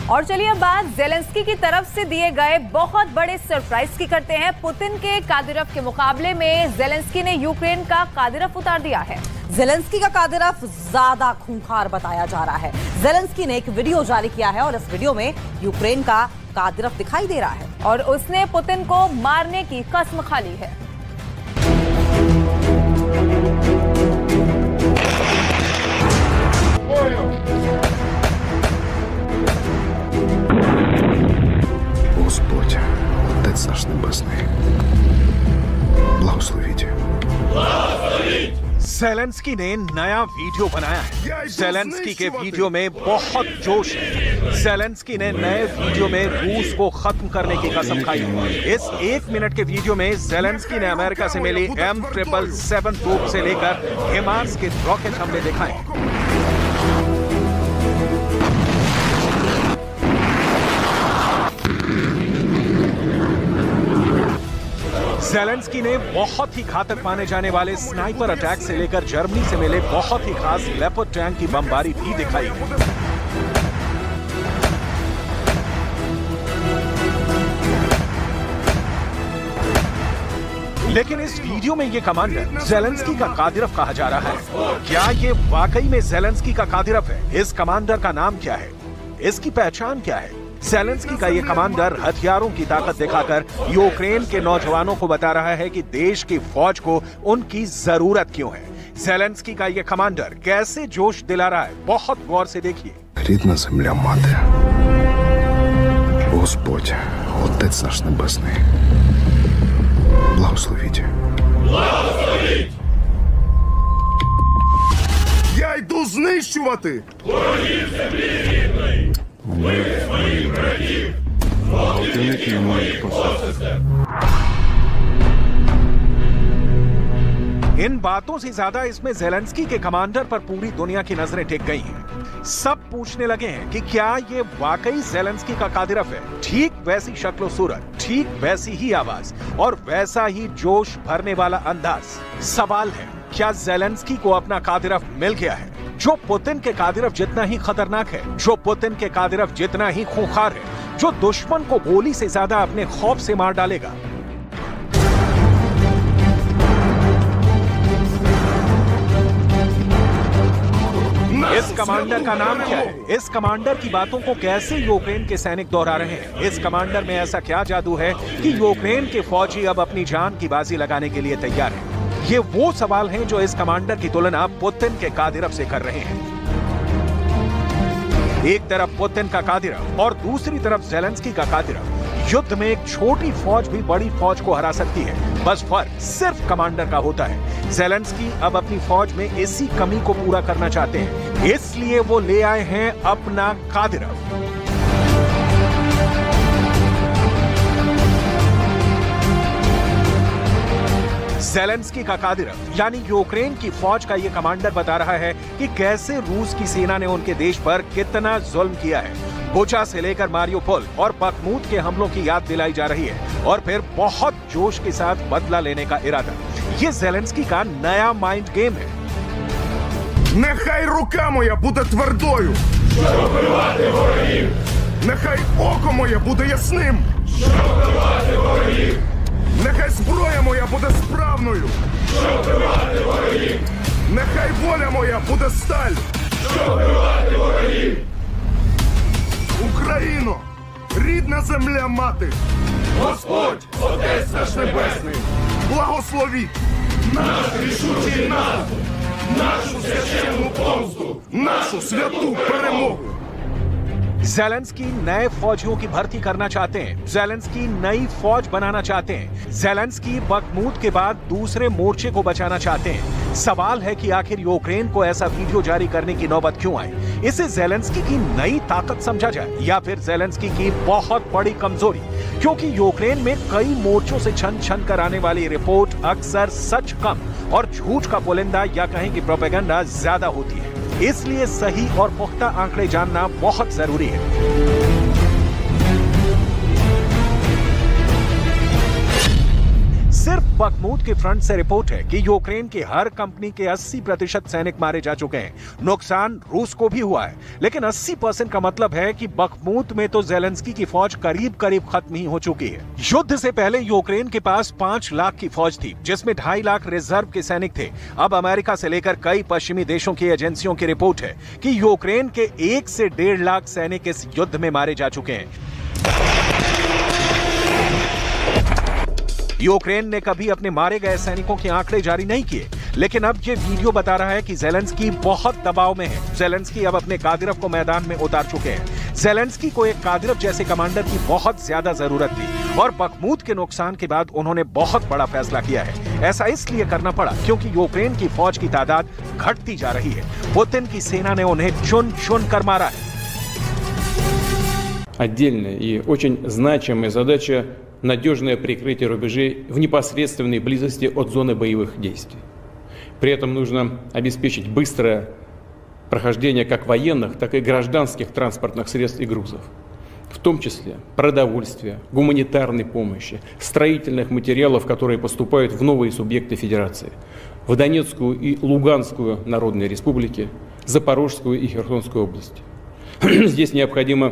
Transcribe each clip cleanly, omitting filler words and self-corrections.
और चलिए बात ज़ेलेंस्की की तरफ से दिए गए बहुत बड़े सरप्राइज की करते हैं। पुतिन के कादिरफ के मुकाबले में ज़ेलेंस्की ने यूक्रेन का कादिरफ उतार दिया है। ज़ेलेंस्की का कादिरफ ज्यादा खूंखार बताया जा रहा है। ज़ेलेंस्की ने एक वीडियो जारी किया है और इस वीडियो में यूक्रेन का कादिरफ दिखाई दे रहा है और उसने पुतिन को मारने की कसम खा ली है। Господь, Отець наш Небесний, благословіть. ज़ेलेंस्की ने नया वीडियो बनाया है। ज़ेलेंस्की के वीडियो में बहुत जोश है। ज़ेलेंस्की ने नए वीडियो में रूस को खत्म करने की कसम खाई है। इस 1 मिनट के वीडियो में ज़ेलेंस्की ने अमेरिका से मिली M777 तोप से लेकर हिमार्स के रॉकेट हमले दिखाए। ज़ेलेंस्की ने बहुत ही घातक माने जाने वाले स्नाइपर अटैक से लेकर जर्मनी से मिले बहुत ही खास लेपर्ड टैंक की बमबारी भी दिखाई। लेकिन इस वीडियो में ये कमांडर ज़ेलेंस्की का कादिरफ कहा जा रहा है। क्या ये वाकई में ज़ेलेंस्की का कादिरफ है? इस कमांडर का नाम क्या है? इसकी पहचान क्या है? ज़ेलेंस्की का ये कमांडर हथियारों की ताकत दिखाकर यूक्रेन के नौजवानों को बता रहा है कि देश की फौज को उनकी जरूरत क्यों है। ज़ेलेंस्की का ये कमांडर कैसे जोश दिला रहा है, बहुत गौर से देखिए। Рідна земля мати, Господь, Отець наш Небесний, благословіть. Благословіть! Я йду знищувати! Ворогів землі рідної! Вбити своїх братів! Зґвалтівників моїх посестер! इन बातों से ज्यादा इसमें ज़ेलेंस्की के कमांडर पर पूरी दुनिया की नजरें टिक गई हैं। सब पूछने लगे हैं कि क्या ये वाकई ज़ेलेंस्की का कादिरफ है? ठीक वैसी शक्ल सूरत, ठीक वैसी ही आवाज और वैसा ही जोश भरने वाला अंदाज। सवाल है, क्या ज़ेलेंस्की को अपना कादिरफ मिल गया है, जो पुतिन के कादिरफ जितना ही खतरनाक है, जो पुतिन के कादिरफ जितना ही खूंखार है, जो दुश्मन को गोली से ज्यादा अपने खौफ से मार डालेगा? इस कमांडर का नाम क्या है? इस कमांडर की बातों को कैसे यूक्रेन के सैनिक दोहरा रहे हैं? इस कमांडर में ऐसा क्या जादू है कि यूक्रेन के फौजी अब अपनी जान की बाजी लगाने के लिए तैयार हैं? ये वो सवाल हैं जो इस कमांडर की तुलना पुतिन के कादिरफ से कर रहे हैं। एक तरफ पुतिन का कादिरफ और दूसरी तरफ ज़ेलेंस्की का कादिरफ। युद्ध में एक छोटी फौज भी बड़ी फौज को हरा सकती है, बस फर्क सिर्फ कमांडर का होता है। ज़ेलेंस्की अब अपनी फौज में इसी कमी को पूरा करना चाहते हैं, इसलिए वो ले आए हैं अपना कादिरफ। ज़ेलेंस्की का कादिरफ यानी यूक्रेन की फौज का ये कमांडर बता रहा है कि कैसे रूस की सेना ने उनके देश पर कितना जुल्म किया है। बुचा से लेकर मारियोपोल और बखमूत के हमलों की याद दिलाई जा रही है और फिर बहुत जोश के साथ बदला लेने का इरादा। ये ज़ेलेंस्की का नया माइंड गेम है। Нехай рука моя буде твердою, щоб вбивати ворогів. Нехай око моє буде ясним, щоб вбивати ворогів. Нехай зброя моя буде справною, щоб вбивати ворогів. Нехай воля моя буде сталь, щоб вбивати ворогів. Україно, рідна земля мати, Господь, Отець наш Небесний, благословіть наш рішучий наступ, нашу священну помсту, нашу святу перемогу। ज़ेलेंस्की नए फौजियों की भर्ती करना चाहते हैं। ज़ेलेंस्की नई फौज बनाना चाहते हैं। ज़ेलेंस्की बखमूत के बाद दूसरे मोर्चे को बचाना चाहते हैं। सवाल है कि आखिर यूक्रेन को ऐसा वीडियो जारी करने की नौबत क्यों आई? इसे ज़ेलेंस्की की नई ताकत समझा जाए या फिर ज़ेलेंस्की की बहुत बड़ी कमजोरी? क्योंकि यूक्रेन में कई मोर्चों से छन छन कर आने वाली रिपोर्ट अक्सर सच कम और झूठ का पुलिंदा या कहें कि प्रोपेगेंडा ज्यादा होती है। इसलिए सही और पुख्ता आंकड़े जानना बहुत जरूरी है। सिर्फ बखमूत के फ्रंट से रिपोर्ट है कि यूक्रेन की हर कंपनी के 80% सैनिक मारे जा चुके हैं। नुकसान रूस को भी हुआ है, लेकिन 80% का मतलब है कि बखमूत में तो ज़ेलेंस्की की फौज करीब करीब खत्म ही हो चुकी है। युद्ध से पहले यूक्रेन के पास 5 लाख की फौज थी, जिसमें 2.5 लाख रिजर्व के सैनिक थे। अब अमेरिका से लेकर कई पश्चिमी देशों की एजेंसियों की रिपोर्ट है कि यूक्रेन के 1 से 1.5 लाख सैनिक इस युद्ध में मारे जा चुके हैं। यूक्रेन ने कभी अपने मारे गए सैनिकों के आंकड़े जारी नहीं किए, लेकिन अब ये वीडियो बता रहा है कि ज़ेलेंस्की बहुत दबाव में है। ज़ेलेंस्की अब अपने कादिरव को मैदान में उतार चुके हैं। ज़ेलेंस्की को एक कादिरव जैसे कमांडर की बहुत ज्यादा जरूरत थी और बखमूत के नुकसान के बाद उन्होंने बहुत बड़ा फैसला किया है। ऐसा इसलिए करना पड़ा क्योंकि यूक्रेन की फौज की तादाद घटती जा रही है। पुतिन की सेना ने उन्हें चुन चुन कर मारा है। Отдельная и очень значимая задача – надежное прикрытие рубежей в непосредственной близости от зоны боевых действий. При этом нужно обеспечить быстрое прохождение как военных, так и гражданских транспортных средств и грузов, в том числе продовольствия, гуманитарной помощи, строительных материалов, которые поступают в новые субъекты Федерации, в Донецкую и Луганскую народные республики, Запорожскую и Херсонскую области. Здесь необходимо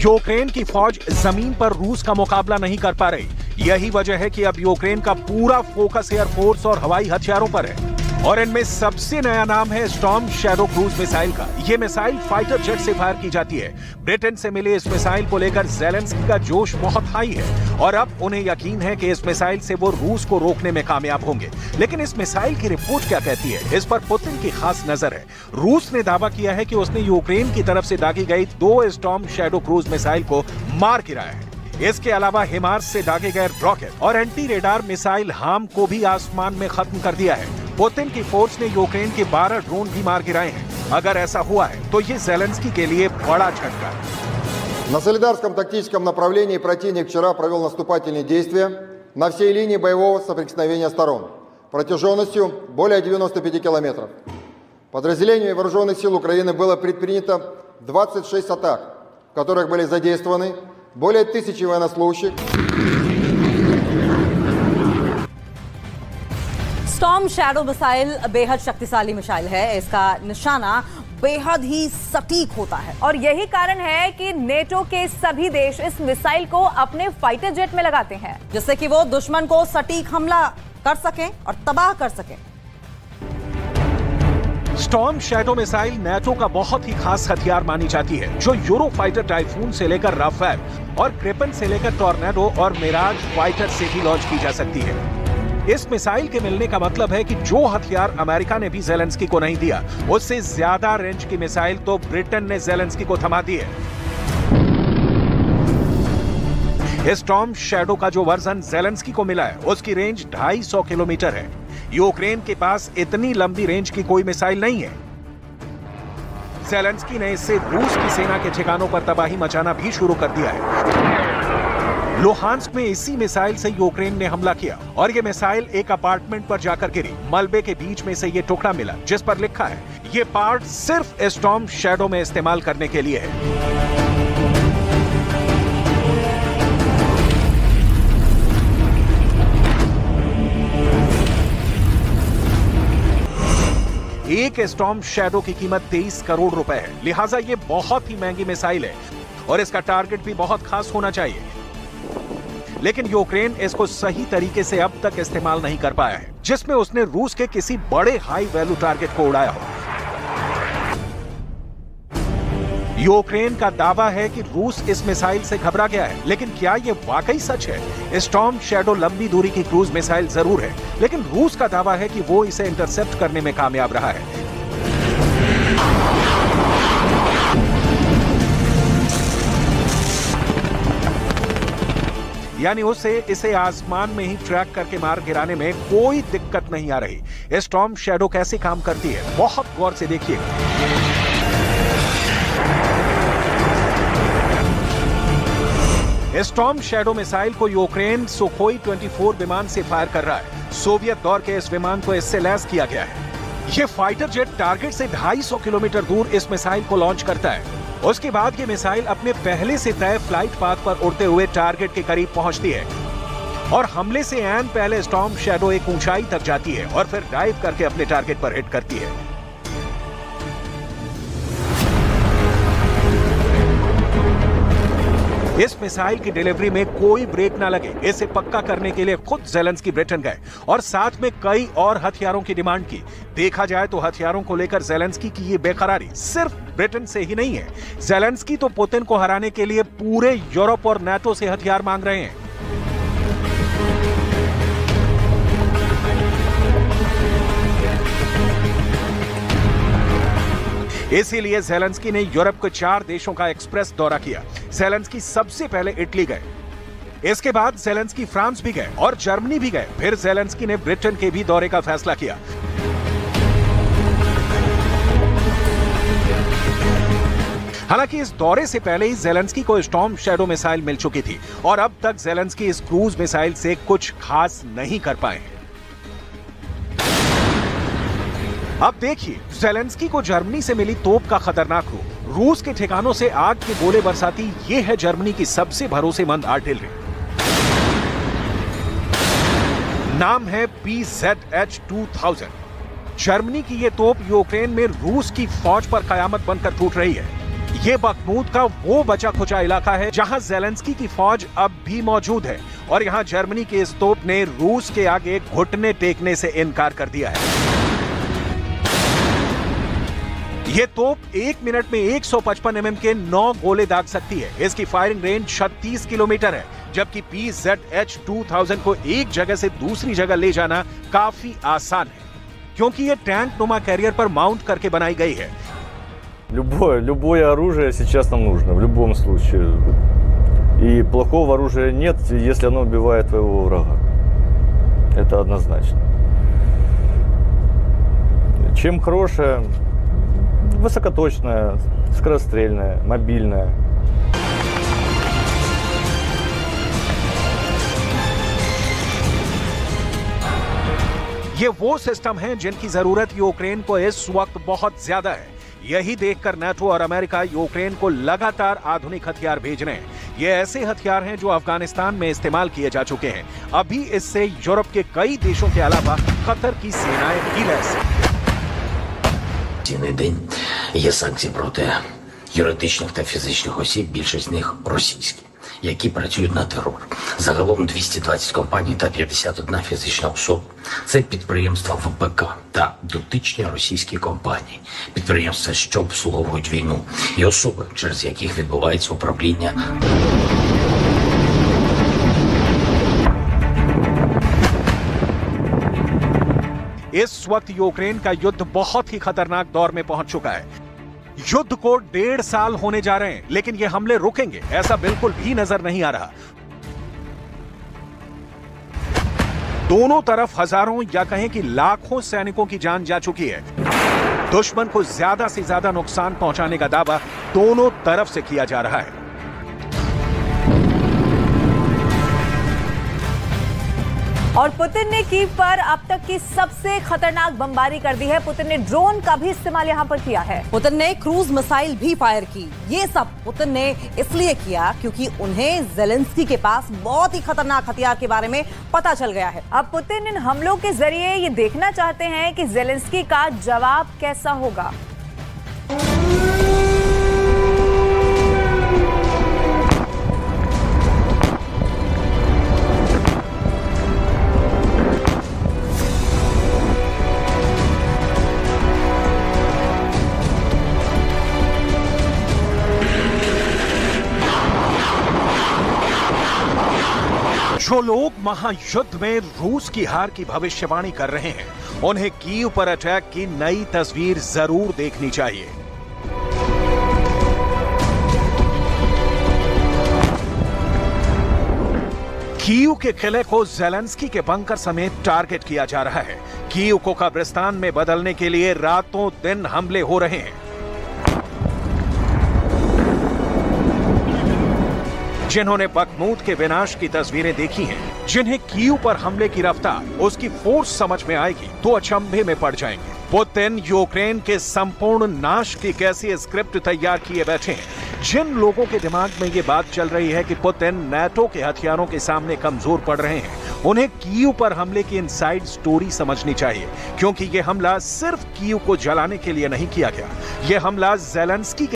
यूक्रेन की फौज जमीन पर रूस का मुकाबला नहीं कर पा रही। यही वजह है कि अब यूक्रेन का पूरा फोकस एयरफोर्स और हवाई हथियारों पर है और इनमें सबसे नया नाम है स्टॉर्म शैडो क्रूज मिसाइल का। यह मिसाइल फाइटर जेट से फायर की जाती है। ब्रिटेन से मिले इस मिसाइल को लेकर ज़ेलेंस्की का जोश बहुत हाई है और अब उन्हें यकीन है कि इस मिसाइल से वो रूस को रोकने में कामयाब होंगे। लेकिन इस मिसाइल की रिपोर्ट क्या कहती है, इस पर पुतिन की खास नजर है। रूस ने दावा किया है कि उसने यूक्रेन की तरफ से दागी गई 2 स्टॉर्म शैडो क्रूज मिसाइल को मार गिराया है। इसके अलावा हिमार्स से दागे गए रॉकेट और एंटी रेडार मिसाइल हाम को भी आसमान में खत्म कर दिया है। पुतिन की फोर्स ने यूक्रेन के 12 ड्रोन भी मार गिराए हैं। अगर ऐसा हुआ है तो ये ज़ेलेंस्की के लिए बड़ा झटका है। На Солидарском тактическом направлении противник вчера провел наступательные действия на всей линии боевого соприкосновения сторон протяженностью более 95 километров. Подразделениями вооруженных сил Украины было предпринято 26 атак, в которых были задействованы более 1000 военнослужащих. स्टॉर्म शैडो मिसाइल बेहद शक्तिशाली मिसाइल है। इसका निशाना बेहद ही सटीक होता है और यही कारण है कि नेटो के सभी देश इस मिसाइल को अपने फाइटर जेट में लगाते हैं, जिससे कि वो दुश्मन को सटीक हमला कर सकें और तबाह कर सकें। स्टॉर्म शैडो मिसाइल नेटो का बहुत ही खास हथियार मानी जाती है, जो यूरो फाइटर टाइफून से लेकर राफेल और ग्रिपेन से लेकर टॉर्नेडो और मिराज फाइटर से भी लॉन्च की जा सकती है। इस मिसाइल के मिलने का मतलब है कि जो हथियार अमेरिका ने भी ज़ेलेंस्की को नहीं दिया, उससे ज्यादा रेंज की मिसाइल तो ब्रिटेन ने ज़ेलेंस्की को थमा दी है। स्टॉर्म शैडो का जो वर्जन ज़ेलेंस्की को मिला है, उसकी रेंज 250 किलोमीटर है। यूक्रेन के पास इतनी लंबी रेंज की कोई मिसाइल नहीं है। ज़ेलेंस्की ने इससे रूस की सेना के ठिकानों पर तबाही मचाना भी शुरू कर दिया है। लुहांस्क में इसी मिसाइल से यूक्रेन ने हमला किया और ये मिसाइल एक अपार्टमेंट पर जाकर गिरी। मलबे के बीच में से ये टुकड़ा मिला जिस पर लिखा है ये पार्ट सिर्फ स्टॉर्म शैडो में इस्तेमाल करने के लिए है। एक स्टॉर्म शैडो की कीमत 23 करोड़ रुपए है, लिहाजा ये बहुत ही महंगी मिसाइल है और इसका टारगेट भी बहुत खास होना चाहिए। लेकिन यूक्रेन इसको सही तरीके से अब तक इस्तेमाल नहीं कर पाया है, जिसमें उसने रूस के किसी बड़े हाई वैल्यू टारगेट को उड़ाया हो। यूक्रेन का दावा है कि रूस इस मिसाइल से घबरा गया है, लेकिन क्या यह वाकई सच है? स्टॉर्म शैडो लंबी दूरी की क्रूज मिसाइल जरूर है, लेकिन रूस का दावा है कि वो इसे इंटरसेप्ट करने में कामयाब रहा है। यानी उसे इसे आसमान में ही ट्रैक करके मार गिराने में कोई दिक्कत नहीं आ रही। स्टॉर्म शैडो कैसे काम करती है, बहुत गौर से देखिएगा। स्टॉर्म शैडो मिसाइल को यूक्रेन सुखोई 24 विमान से फायर कर रहा है। सोवियत दौर के इस विमान को इससे लैस किया गया है। यह फाइटर जेट टारगेट से 250 किलोमीटर दूर इस मिसाइल को लॉन्च करता है उसके बाद ये मिसाइल अपने पहले से तय फ्लाइट पाथ पर उड़ते हुए टारगेट के करीब पहुंचती है और हमले से ऐन पहले स्टॉर्म शैडो एक ऊंचाई तक जाती है और फिर डाइव करके अपने टारगेट पर हिट करती है। इस मिसाइल की डिलीवरी में कोई ब्रेक ना लगे, इसे पक्का करने के लिए खुद ज़ेलेंस्की ब्रिटेन गए और साथ में कई और हथियारों की डिमांड की। देखा जाए तो हथियारों को लेकर ज़ेलेंस्की की ये बेकरारी सिर्फ ब्रिटेन से ही नहीं है। ज़ेलेंस्की तो पुतिन को हराने के लिए पूरे यूरोप और नाटो से हथियार मांग रहे हैं। इसीलिए ज़ेलेंस्की ने यूरोप के 4 देशों का एक्सप्रेस दौरा किया। ज़ेलेंस्की सबसे पहले इटली गए, इसके बाद ज़ेलेंस्की फ्रांस भी गए और जर्मनी भी गए। फिर ज़ेलेंस्की ने ब्रिटेन के भी दौरे का फैसला किया। हालांकि इस दौरे से पहले ही ज़ेलेंस्की को स्टॉर्म शैडो मिसाइल मिल चुकी थी और अब तक ज़ेलेंस्की इस क्रूज मिसाइल से कुछ खास नहीं कर पाए। अब देखिए, ज़ेलेंस्की को जर्मनी से मिली तोप का खतरनाक रूप। रूस के ठिकानों से आग के गोले बरसाती ये है जर्मनी की सबसे भरोसेमंद आर्टिलरी। नाम है PZH-2000। जर्मनी की ये तोप यूक्रेन में रूस की फौज पर कयामत बनकर टूट रही है। ये बखमूत का वो बचा खुचा इलाका है जहां ज़ेलेंस्की की फौज अब भी मौजूद है और यहां जर्मनी की इस तोप ने रूस के आगे घुटने टेकने से इनकार कर दिया है। ये तोप 1 मिनट में 155 mm के 9 गोले दाग सकती है। इसकी फायरिंग रेंज 36 किलोमीटर है, जबकि PZH-2000 को एक जगह से दूसरी जगह ले जाना काफी आसान है, क्योंकि ये टैंक नुमा कैरियर पर माउंट करके बनाई गई है। Любое оружие сейчас нам нужно, в любом случае. И плохого оружия нет, если оно убивает твоего врага. Это однозначно. Чем хорошее? Высокоточная, скорострельная, мобильная. ये वो सिस्टम हैं जिनकी जरूरत यूक्रेन को इस वक्त बहुत ज्यादा है। यही देखकर नाटो और अमेरिका यूक्रेन को लगातार आधुनिक हथियार भेज रहे हैं। ये ऐसे हथियार हैं जो अफगानिस्तान में इस्तेमाल किए जा चुके हैं। अभी इससे यूरोप के कई देशों के अलावा कतर की सेनाएं भी लैस हैं। День є санкції проти юридичних та фізичних осіб, більшість з них російські, які працюють на терор. Загалом 220 компаній та 51 фізична особа. Це підприємства ВПК та дотичні російські компанії, підприємства, що обслуговують війну, і особи, через яких відбувається управління. इस वक्त यूक्रेन का युद्ध बहुत ही खतरनाक दौर में पहुंच चुका है। युद्ध को 1.5 साल होने जा रहे हैं, लेकिन ये हमले रुकेंगे ऐसा बिल्कुल भी नजर नहीं आ रहा। दोनों तरफ हजारों या कहें कि लाखों सैनिकों की जान जा चुकी है। दुश्मन को ज्यादा से ज्यादा नुकसान पहुंचाने का दावा दोनों तरफ से किया जा रहा है। और पुतिन ने कीव पर अब तक की सबसे खतरनाक बमबारी कर दी है। पुतिन ने ड्रोन का भी इस्तेमाल यहां पर किया है। पुतिन ने क्रूज मिसाइल भी फायर की। ये सब पुतिन ने इसलिए किया क्योंकि उन्हें ज़ेलेंस्की के पास बहुत ही खतरनाक हथियार के बारे में पता चल गया है। अब पुतिन इन हमलों के जरिए ये देखना चाहते हैं कि ज़ेलेंस्की का जवाब कैसा होगा। जो लोग महायुद्ध में रूस की हार की भविष्यवाणी कर रहे हैं, उन्हें कीव पर अटैक की नई तस्वीर जरूर देखनी चाहिए। कीव के किले को ज़ेलेंस्की के बंकर समेत टारगेट किया जा रहा है। कीव को कब्रिस्तान में बदलने के लिए रातों दिन हमले हो रहे हैं। जिन्होंने बखमूत के विनाश की तस्वीरें देखी हैं, जिन्हें कीव पर हमले की रफ्तार, उसकी फोर्स समझ में आएगी तो अचंभे में पड़ जाएंगे। पुतिन यूक्रेन के संपूर्ण नाश की कैसी स्क्रिप्ट तैयार किए बैठे हैं। जिन लोगों के दिमाग में ये बात चल रही है कि पुतिन नाटो के हथियारों के सामने कमजोर पड़ रहे हैं, उन्हें कीव पर हमले की इनसाइड स्टोरी समझनी चाहिए, क्योंकि ये हमला सिर्फ कीव को जलाने के लिए नहीं किया गया। यह हमला ज़ेलेंस्की